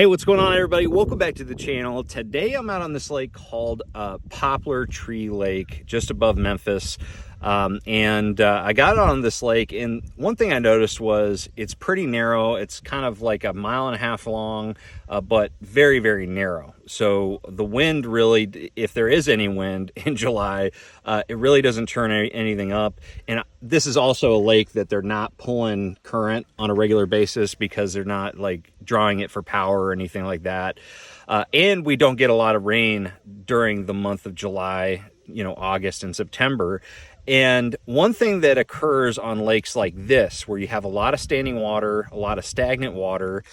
Hey, what's going on, everybody? Welcome back to the channel. Today I'm out on this lake called Poplar Tree Lake just above Memphis. I got on this lake, and one thing I noticed was it's pretty narrow. It's kind of like a mile and a half long, but very, very narrow. So the wind really, if there is any wind in July, it really doesn't turn anything up. And this is also a lake that they're not pulling current on a regular basis because they're not like drawing it for power or anything like that. And we don't get a lot of rain during the month of July, August and September. And one thing that occurs on lakes like this, where you have a lot of standing water, a lot of stagnant water,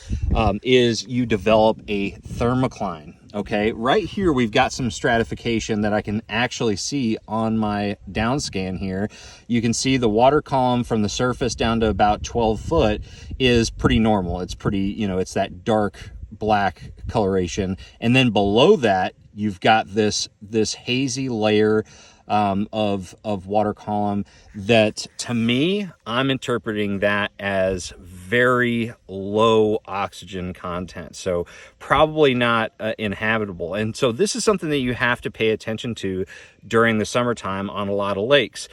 is you develop a thermocline. Okay, right here we've got some stratification that I can actually see on my down scan here. You can see the water column from the surface down to about 12 foot is pretty normal. It's pretty, it's that dark black coloration. And then below that, you've got this hazy layer of water column that, to me, I'm interpreting that as very low oxygen content, so probably not inhabitable. And so this is something that you have to pay attention to during the summertime on a lot of lakes,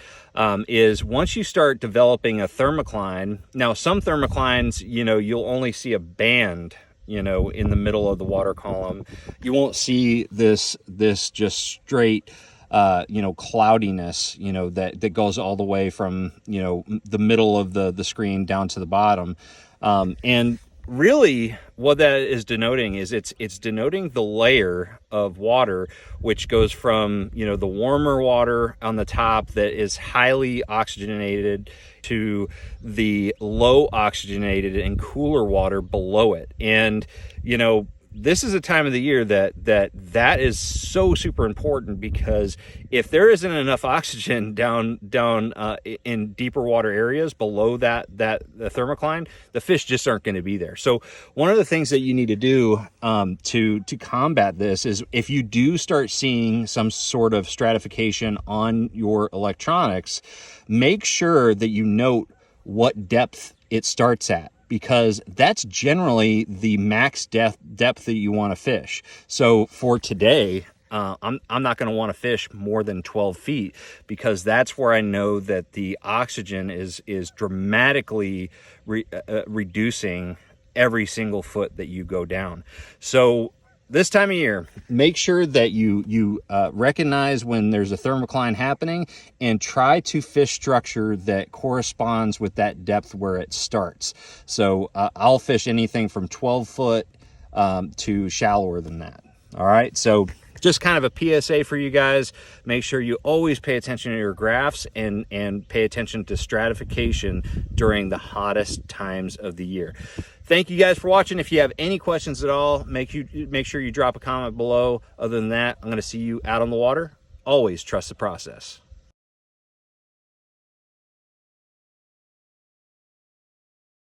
is once you start developing a thermocline. Now some thermoclines, you'll only see a band in the middle of the water column. You won't see this just straight cloudiness, that goes all the way from, the middle of the screen down to the bottom. And really what that is denoting is it's denoting the layer of water, which goes from, the warmer water on the top that is highly oxygenated to the low oxygenated and cooler water below it. And, this is a time of the year that is so super important, because if there isn't enough oxygen down in deeper water areas below the thermocline, the fish just aren't going to be there. So one of the things that you need to do to combat this is, if you do start seeing some sort of stratification on your electronics, make sure that you note what depth it starts at, because that's generally the max depth that you want to fish. So for today, I'm not going to want to fish more than 12 feet, because that's where I know that the oxygen is dramatically reducing every single foot that you go down. So this time of year, make sure that you recognize when there's a thermocline happening, and try to fish structure that corresponds with that depth where it starts. So I'll fish anything from 12 foot to shallower than that. All right, so just kind of a PSA for you guys. Make sure you always pay attention to your graphs and pay attention to stratification during the hottest times of the year. Thank you guys for watching. If you have any questions at all, make sure you drop a comment below. Other than that, I'm going to see you out on the water. Always trust the process.